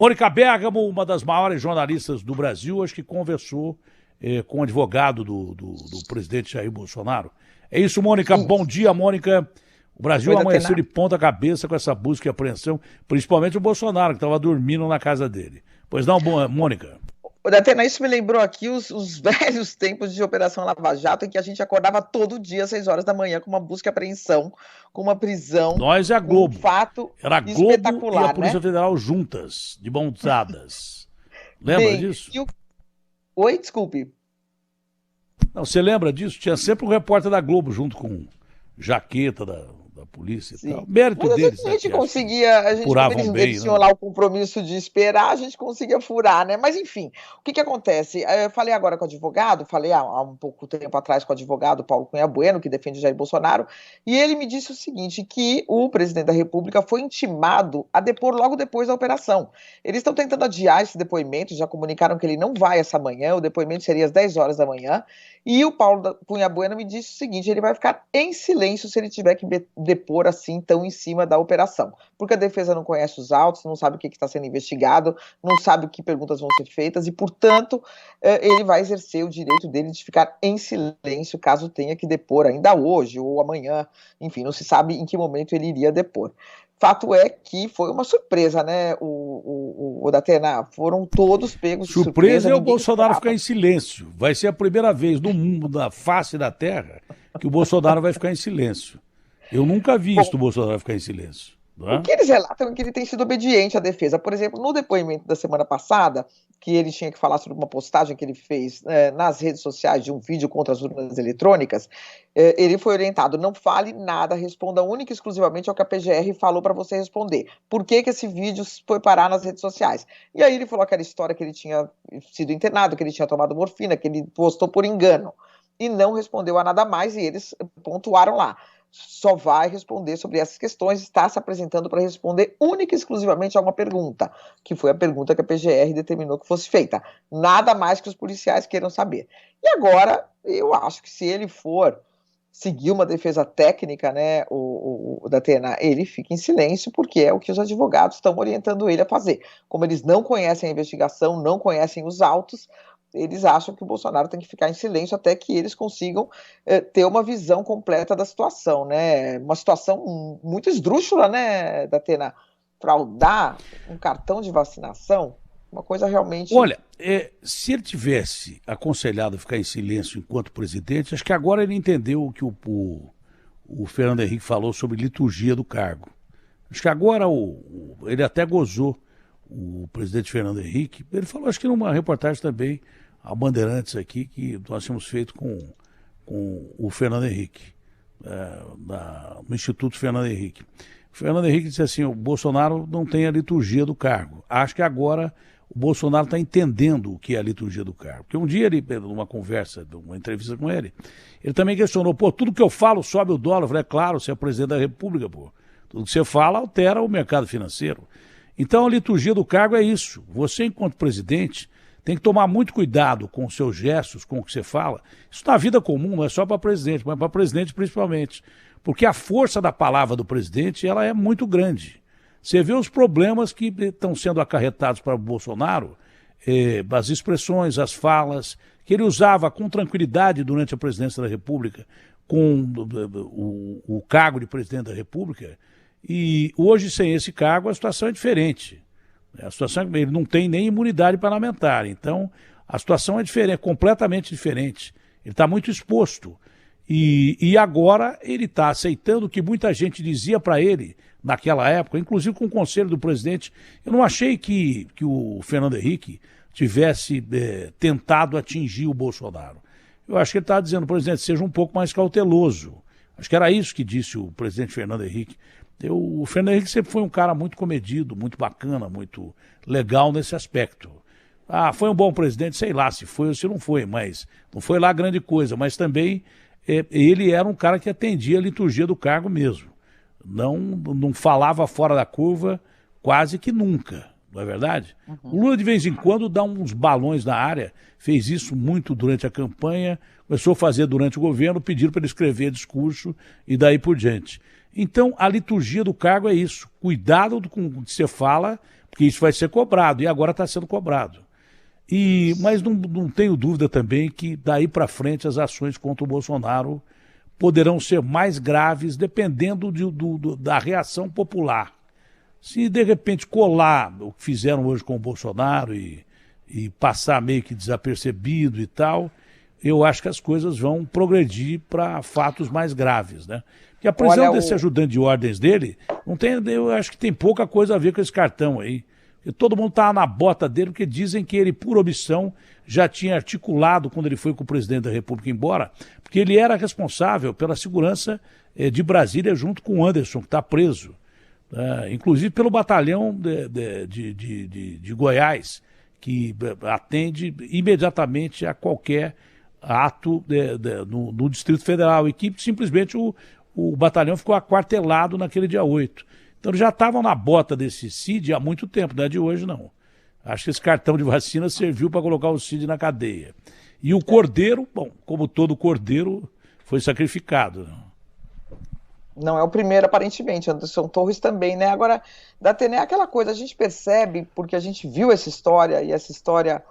Mônica Bergamo, uma das maiores jornalistas do Brasil, acho que conversou com o advogado do presidente Jair Bolsonaro. É isso, Mônica. Sim. Bom dia, Mônica. O Brasil amanheceu de ponta cabeça com essa busca e apreensão, principalmente o Bolsonaro, que estava dormindo na casa dele. Pois não, Mônica? Datena, isso me lembrou aqui os velhos tempos de Operação Lava Jato, em que a gente acordava todo dia às 6 horas da manhã com uma busca e apreensão, com uma prisão. Nós é a Globo. Um fato Era a Globo espetacular, e a Polícia né? Federal juntas, de mãos dadas. Lembra disso? Oi, desculpe. Não, você lembra disso? Tinha sempre um repórter da Globo junto com jaqueta da polícia e tal. Mérito Mas deles. a gente conseguia, como eles tinham lá o compromisso de esperar, a gente conseguia furar, né? Mas enfim, o que acontece? Eu falei agora com o advogado, falei há um pouco tempo atrás com o advogado Paulo Cunha Bueno, que defende Jair Bolsonaro, e ele me disse o seguinte, que o presidente da República foi intimado a depor logo depois da operação. Eles estão tentando adiar esse depoimento, já comunicaram que ele não vai essa manhã, o depoimento seria às 10 horas da manhã, e o Paulo Cunha Bueno me disse o seguinte, ele vai ficar em silêncio se ele tiver que depor assim tão em cima da operação, porque a defesa não conhece os autos, não sabe o que está sendo investigado, não sabe que perguntas vão ser feitas e, portanto, ele vai exercer o direito dele de ficar em silêncio caso tenha que depor ainda hoje ou amanhã, enfim, não se sabe em que momento ele iria depor. Fato é que foi uma surpresa, né, o Datena, foram todos pegos de surpresa. Surpresa é o Bolsonaro ficar em silêncio. Vai ser a primeira vez no mundo, na face da terra, que o Bolsonaro vai ficar em silêncio. Eu nunca vi isso do Bolsonaro ficar em silêncio. Não é? O que eles relatam é que ele tem sido obediente à defesa. Por exemplo, no depoimento da semana passada, que ele tinha que falar sobre uma postagem que ele fez nas redes sociais de um vídeo contra as urnas eletrônicas, ele foi orientado, não fale nada, responda única e exclusivamente ao que a PGR falou para você responder. Por que esse vídeo foi parar nas redes sociais? E aí ele falou aquela história que ele tinha sido internado, que ele tinha tomado morfina, que ele postou por engano. E não respondeu a nada mais, e eles pontuaram lá. Só vai responder sobre essas questões, está se apresentando para responder única e exclusivamente a uma pergunta, que foi a pergunta que a PGR determinou que fosse feita. Nada mais que os policiais queiram saber. E agora, eu acho que se ele for seguir uma defesa técnica, né, o Datena, ele fica em silêncio, porque é o que os advogados estão orientando ele a fazer. Como eles não conhecem a investigação, não conhecem os autos, eles acham que o Bolsonaro tem que ficar em silêncio até que eles consigam ter uma visão completa da situação, né? Uma situação muito esdrúxula, né, Datena? Fraudar um cartão de vacinação, uma coisa realmente... Olha, se ele tivesse aconselhado ficar em silêncio enquanto presidente, acho que agora ele entendeu o que o Fernando Henrique falou sobre liturgia do cargo. Acho que agora ele até gozou, o presidente Fernando Henrique, ele falou, acho que numa reportagem também, a Bandeirantes aqui, que nós tínhamos feito com o Fernando Henrique, no Instituto Fernando Henrique. O Fernando Henrique disse assim, o Bolsonaro não tem a liturgia do cargo. Acho que agora o Bolsonaro está entendendo o que é a liturgia do cargo. Porque um dia ele, numa conversa, numa entrevista com ele também questionou, tudo que eu falo sobe o dólar. Eu falei, claro, você é presidente da República, tudo que você fala altera o mercado financeiro. Então a liturgia do cargo é isso. Você, enquanto presidente, tem que tomar muito cuidado com os seus gestos, com o que você fala. Isso na vida comum, não é só para presidente, mas para presidente principalmente. Porque a força da palavra do presidente, ela é muito grande. Você vê os problemas que estão sendo acarretados para o Bolsonaro, as expressões, as falas, que ele usava com tranquilidade durante a presidência da República, com o cargo de presidente da República. E hoje, sem esse cargo, a situação é diferente. A situação é que ele não tem nem imunidade parlamentar. Então, a situação é diferente, é completamente diferente. Ele está muito exposto. E agora ele está aceitando o que muita gente dizia para ele naquela época, inclusive com o conselho do presidente. Eu não achei que o Fernando Henrique tivesse tentado atingir o Bolsonaro. Eu acho que ele estava dizendo, presidente, seja um pouco mais cauteloso. Acho que era isso que disse o presidente Fernando Henrique. O Fernando Henrique sempre foi um cara muito comedido, muito bacana, muito legal nesse aspecto. Foi um bom presidente, sei lá se foi ou se não foi, mas não foi lá grande coisa. Mas também ele era um cara que atendia a liturgia do cargo mesmo. Não falava fora da curva quase que nunca, não é verdade? Uhum. O Lula de vez em quando dá uns balões na área, fez isso muito durante a campanha, começou a fazer durante o governo, pediram para ele escrever discurso e daí por diante. Então, a liturgia do cargo é isso. Cuidado com o que você fala, porque isso vai ser cobrado, e agora está sendo cobrado. Mas não tenho dúvida também que daí para frente as ações contra o Bolsonaro poderão ser mais graves dependendo da reação popular. Se de repente colar o que fizeram hoje com o Bolsonaro e passar meio que desapercebido e tal, eu acho que as coisas vão progredir para fatos mais graves, né? Porque a prisão desse ajudante de ordens dele, eu acho que tem pouca coisa a ver com esse cartão aí. Porque todo mundo estava na bota dele, porque dizem que ele, por omissão, já tinha articulado quando ele foi com o presidente da República embora, porque ele era responsável pela segurança de Brasília junto com o Anderson, que está preso. Inclusive pelo batalhão de Goiás, que atende imediatamente a qualquer ato no Distrito Federal, e que simplesmente o batalhão ficou aquartelado naquele dia 8. Então eles já estavam na bota desse Cid há muito tempo, não é de hoje não. Acho que esse cartão de vacina serviu para colocar o Cid na cadeia. E o Cordeiro, bom, como todo Cordeiro, foi sacrificado. Não é o primeiro, aparentemente, Anderson Torres também, né? Agora, Datena, é aquela coisa, a gente percebe, porque a gente viu essa história, e essa história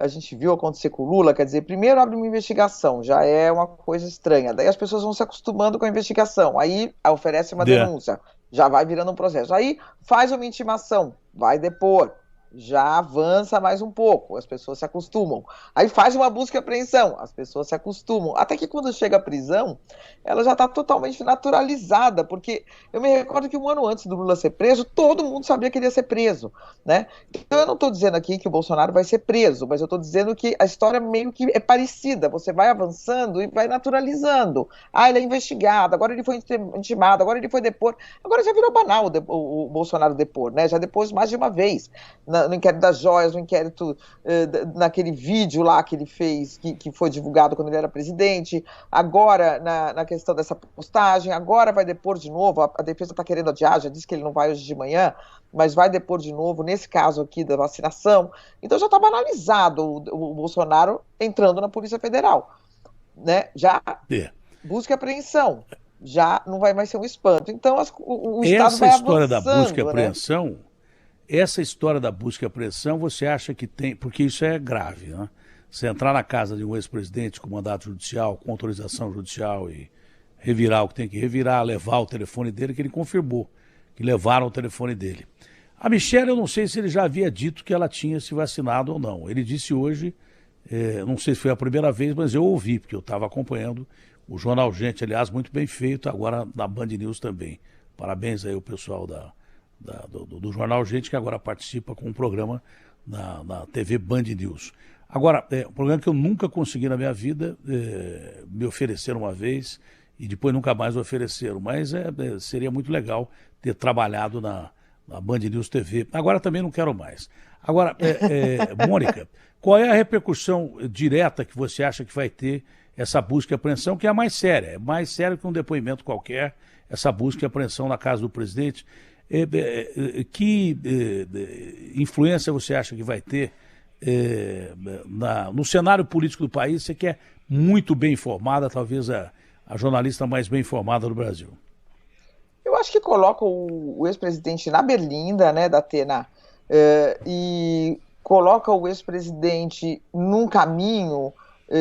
a gente viu acontecer com o Lula, quer dizer, primeiro abre uma investigação, já é uma coisa estranha, daí as pessoas vão se acostumando com a investigação, aí oferece uma denúncia, já vai virando um processo, aí faz uma intimação, vai depor, já avança mais um pouco, as pessoas se acostumam. Aí faz uma busca e apreensão, as pessoas se acostumam. Até que quando chega a prisão, ela já está totalmente naturalizada, porque eu me recordo que um ano antes do Lula ser preso, todo mundo sabia que ele ia ser preso, né? Então eu não estou dizendo aqui que o Bolsonaro vai ser preso, mas eu estou dizendo que a história meio que é parecida, você vai avançando e vai naturalizando. Ah, ele é investigado, agora ele foi intimado, agora ele foi depor, agora já virou banal o Bolsonaro depor, né? Já depôs mais de uma vez, no inquérito das joias, no inquérito, naquele vídeo lá que ele fez, que foi divulgado quando ele era presidente, agora na questão dessa postagem, agora vai depor de novo, a defesa está querendo adiar, já disse que ele não vai hoje de manhã, mas vai depor de novo, nesse caso aqui da vacinação. Então já está banalizado o Bolsonaro entrando na Polícia Federal, né? Já busca e apreensão, já não vai mais ser um espanto. Então o Estado vai avançando. Essa história da busca e apreensão, né? Essa história da busca e apreensão, você acha que tem... Porque isso é grave, né? Você entrar na casa de um ex-presidente com mandato judicial, com autorização judicial e revirar o que tem que revirar, levar o telefone dele, que ele confirmou que levaram o telefone dele. A Michelle, eu não sei se ele já havia dito que ela tinha se vacinado ou não. Ele disse hoje, não sei se foi a primeira vez, mas eu ouvi, porque eu estava acompanhando o Jornal Gente, aliás, muito bem feito, agora na Band News também. Parabéns aí ao pessoal do Jornal Gente, que agora participa com um programa na TV Band News. Agora, um programa que eu nunca consegui na minha vida, me ofereceram uma vez e depois nunca mais ofereceram, mas seria muito legal ter trabalhado na Band News TV. Agora também não quero mais. Agora, Mônica, qual é a repercussão direta que você acha que vai ter essa busca e apreensão, que é a mais séria? É mais sério que um depoimento qualquer, essa busca e apreensão na casa do presidente. Que influência você acha que vai ter no cenário político do país? Você que é muito bem informada, talvez a jornalista mais bem informada do Brasil. Eu acho que coloca o ex-presidente na berlinda, né, Datena, e coloca o ex-presidente num caminho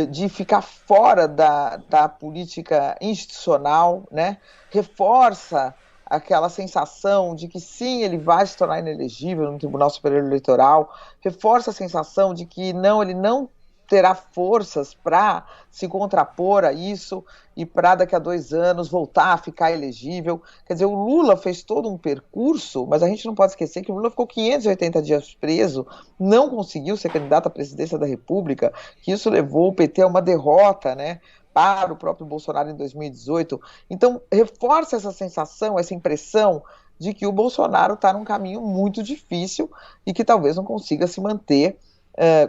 de ficar fora da política institucional, né, reforça aquela sensação de que sim, ele vai se tornar inelegível no Tribunal Superior Eleitoral, reforça a sensação de que não, ele não terá forças para se contrapor a isso e para daqui a 2 anos voltar a ficar elegível. Quer dizer, o Lula fez todo um percurso, mas a gente não pode esquecer que o Lula ficou 580 dias preso, não conseguiu ser candidato à presidência da República, que isso levou o PT a uma derrota, né, para o próprio Bolsonaro em 2018. Então, reforça essa sensação, essa impressão de que o Bolsonaro está num caminho muito difícil e que talvez não consiga se manter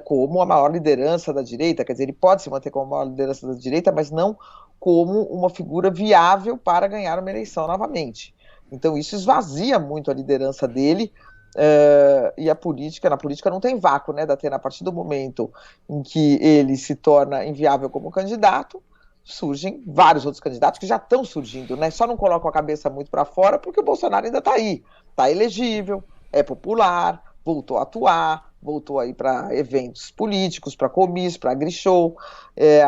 como a maior liderança da direita. Quer dizer, ele pode se manter como a maior liderança da direita, mas não como uma figura viável para ganhar uma eleição novamente. Então, isso esvazia muito a liderança dele. E na política não tem vácuo, né, Datena? A partir do momento em que ele se torna inviável como candidato, surgem vários outros candidatos que já estão surgindo, né? Só não colocam a cabeça muito para fora porque o Bolsonaro ainda está aí, está elegível, é popular, voltou a atuar, voltou a ir para eventos políticos, para comícios, para agrishow.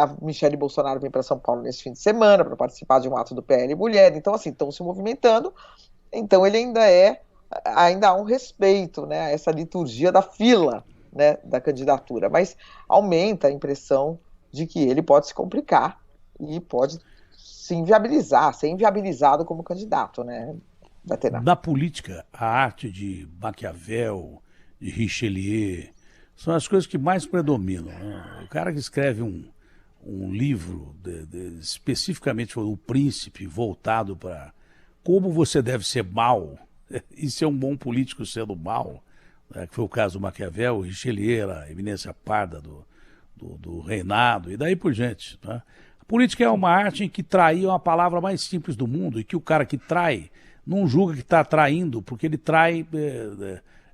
A Michele Bolsonaro vem para São Paulo nesse fim de semana para participar de um ato do PL Mulher. Então, assim, estão se movimentando. Então, ele ainda há um respeito, né, a essa liturgia da fila, né, da candidatura, mas aumenta a impressão de que ele pode se complicar e pode se inviabilizar, ser inviabilizado como candidato, né, Datena? Na política, a arte de Maquiavel, de Richelieu, são as coisas que mais predominam, né? O cara que escreve um livro especificamente o Príncipe, voltado para como você deve ser mau e ser um bom político sendo mau, né, que foi o caso do Maquiavel. O Richelieu era a eminência parda do reinado e daí por diante. Né? A política é uma arte em que trair é uma palavra mais simples do mundo e que o cara que trai não julga que está traindo, porque ele trai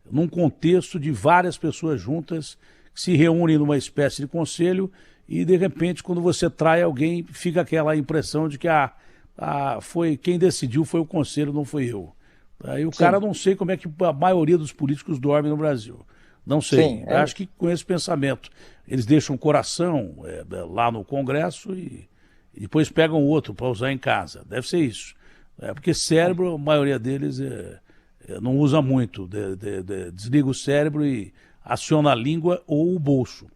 num contexto de várias pessoas juntas que se reúnem numa espécie de conselho e, de repente, quando você trai alguém, fica aquela impressão de que foi quem decidiu foi o conselho, não foi eu. Aí o cara, não sei como é que a maioria dos políticos dorme no Brasil. Não sei. Acho que com esse pensamento eles deixam o coração lá no Congresso e depois pegam outro para usar em casa. Deve ser isso. Porque cérebro, a maioria deles não usa muito. Desliga o cérebro e aciona a língua ou o bolso.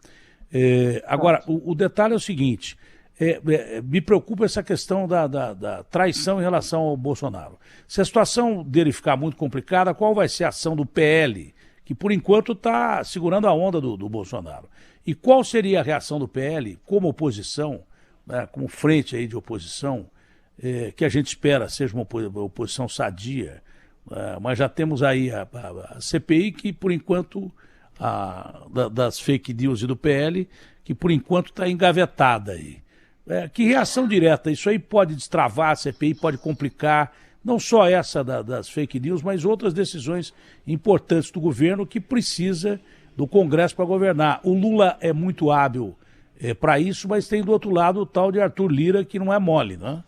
Agora, o detalhe é o seguinte: me preocupa essa questão da traição em relação ao Bolsonaro. Se a situação dele ficar muito complicada, qual vai ser a ação do PL, que por enquanto está segurando a onda do Bolsonaro? E qual seria a reação do PL como oposição, né, como frente aí de oposição, que a gente espera seja uma oposição sadia, mas já temos aí a CPI que, por enquanto, das fake news e do PL, que por enquanto está engavetada aí. Que reação direta? Isso aí pode destravar a CPI, pode complicar, não só essa das fake news, mas outras decisões importantes do governo que precisa do Congresso para governar. O Lula é muito hábil para isso, mas tem do outro lado o tal de Arthur Lira, que não é mole, né?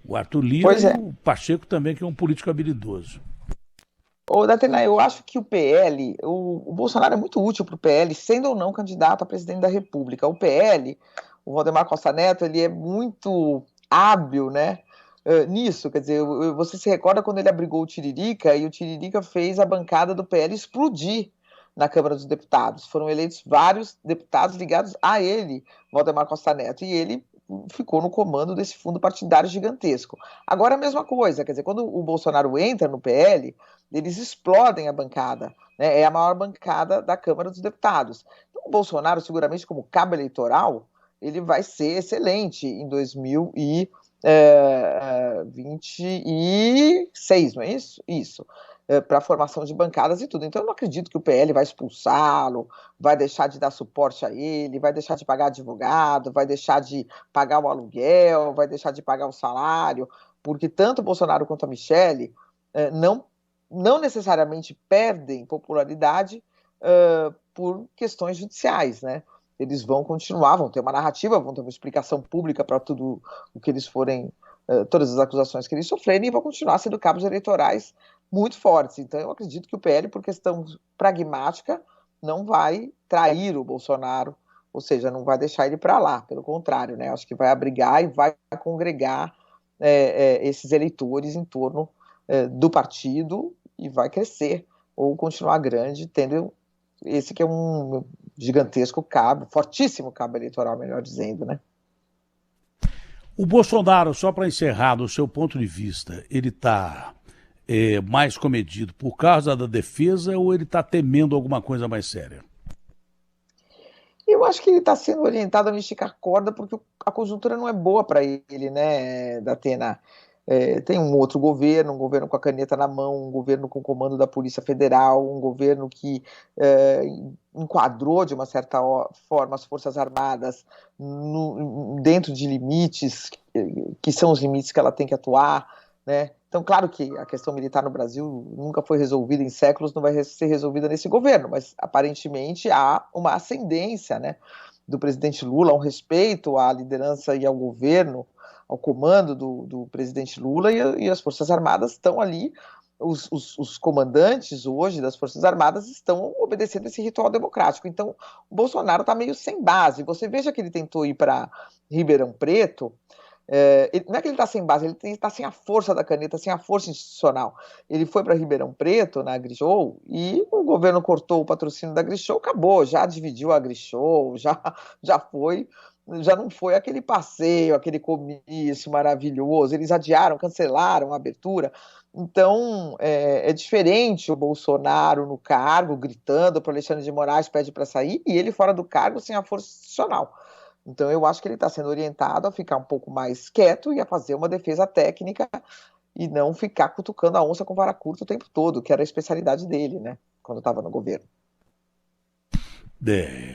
O Arthur Lira e o Pacheco também, que é um político habilidoso. Datena, eu acho que o PL, o Bolsonaro é muito útil para o PL, sendo ou não candidato a presidente da República. O PL, o Valdemar Costa Neto, ele é muito hábil, né, nisso. Quer dizer, você se recorda quando ele abrigou o Tiririca, e o Tiririca fez a bancada do PL explodir na Câmara dos Deputados. Foram eleitos vários deputados ligados a ele, Valdemar Costa Neto, e ele ficou no comando desse fundo partidário gigantesco. Agora a mesma coisa, quer dizer, quando o Bolsonaro entra no PL, eles explodem a bancada, né? É a maior bancada da Câmara dos Deputados. Então, o Bolsonaro, seguramente como cabo eleitoral, ele vai ser excelente em 2026, não é isso? Isso. Para a formação de bancadas e tudo. Então, eu não acredito que o PL vai expulsá-lo, vai deixar de dar suporte a ele, vai deixar de pagar advogado, vai deixar de pagar o aluguel, vai deixar de pagar o salário, porque tanto o Bolsonaro quanto a Michele não necessariamente perdem popularidade por questões judiciais, né? Eles vão continuar, vão ter uma narrativa, vão ter uma explicação pública para tudo o que eles forem, todas as acusações que eles sofrerem, e vão continuar sendo cabos eleitorais muito fortes. Então, eu acredito que o PL, por questão pragmática, não vai trair o Bolsonaro, ou seja, não vai deixar ele para lá, pelo contrário, né? Acho que vai abrigar e vai congregar esses eleitores em torno do partido e vai crescer, ou continuar grande, tendo esse que é um gigantesco cabo, fortíssimo cabo eleitoral, melhor dizendo, né? O Bolsonaro, só para encerrar, do seu ponto de vista, ele está mais comedido por causa da defesa ou ele está temendo alguma coisa mais séria? Eu acho que ele está sendo orientado a não esticar corda porque a conjuntura não é boa para ele, né, Datena? Tem um outro governo, um governo com a caneta na mão, um governo com o comando da Polícia Federal, um governo que enquadrou, de uma certa forma, as Forças Armadas dentro de limites que são os limites que ela tem que atuar, né? Então, claro que a questão militar no Brasil nunca foi resolvida em séculos, não vai ser resolvida nesse governo, mas aparentemente há uma ascendência, né, do presidente Lula, um respeito à liderança e ao governo, ao comando do presidente Lula, e as Forças Armadas estão ali os comandantes hoje das Forças Armadas estão obedecendo esse ritual democrático. Então, o Bolsonaro está meio sem base. Você veja que ele tentou ir para Ribeirão Preto. Não é que ele está sem base, ele está sem a força da caneta, sem a força institucional. Ele foi para Ribeirão Preto, na AgriShow, e o governo cortou o patrocínio da AgriShow, acabou, já dividiu a AgriShow, já não foi aquele passeio, aquele comício maravilhoso, eles adiaram, cancelaram a abertura. Então, é diferente o Bolsonaro no cargo, gritando para o Alexandre de Moraes, pede para sair, e ele fora do cargo sem a força institucional. Então, eu acho que ele está sendo orientado a ficar um pouco mais quieto e a fazer uma defesa técnica e não ficar cutucando a onça com vara curta o tempo todo, que era a especialidade dele, né, quando estava no governo.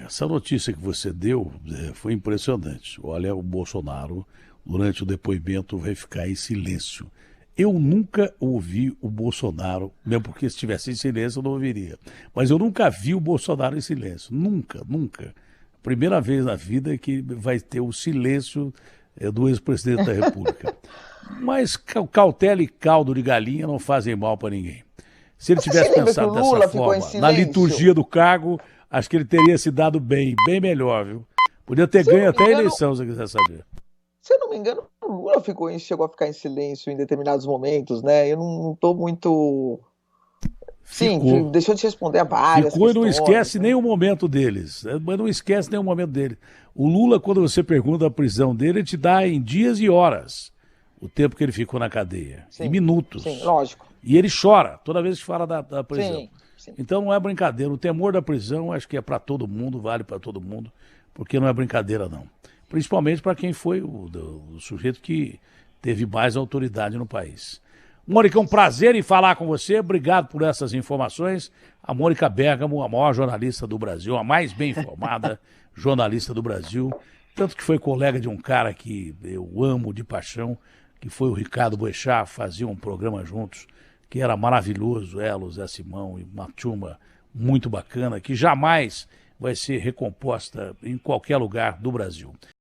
Essa notícia que você deu foi impressionante. Olha, o Bolsonaro, durante o depoimento, vai ficar em silêncio. Eu nunca ouvi o Bolsonaro, mesmo porque se estivesse em silêncio eu não ouviria, mas eu nunca vi o Bolsonaro em silêncio. Nunca, nunca. Primeira vez na vida que vai ter o silêncio do ex-presidente da República. Mas cautela e caldo de galinha não fazem mal para ninguém. Se ele tivesse pensado dessa forma, na liturgia do cargo, acho que ele teria se dado bem melhor, viu? Podia ter ganho até a eleição, se você quiser saber. Se eu não me engano, o Lula chegou a ficar em silêncio em determinados momentos, né? Eu não estou muito... Sim, deixou de responder a várias questões. E não esquece né? nenhum momento deles. Mas não esquece nenhum momento dele. O Lula, quando você pergunta a prisão dele, ele te dá em dias e horas o tempo que ele ficou na cadeia. Sim, em minutos. Sim, lógico. E ele chora toda vez que fala da prisão. Sim, sim. Então não é brincadeira. O temor da prisão acho que é para todo mundo, vale para todo mundo, porque não é brincadeira não. Principalmente para quem foi o sujeito que teve mais autoridade no país. Mônica, é um prazer em falar com você, obrigado por essas informações. A Mônica Bergamo, a maior jornalista do Brasil, a mais bem informada jornalista do Brasil, tanto que foi colega de um cara que eu amo de paixão, que foi o Ricardo Boechat, faziam um programa juntos, que era maravilhoso, ela, o Zé Simão, e uma turma muito bacana, que jamais vai ser recomposta em qualquer lugar do Brasil.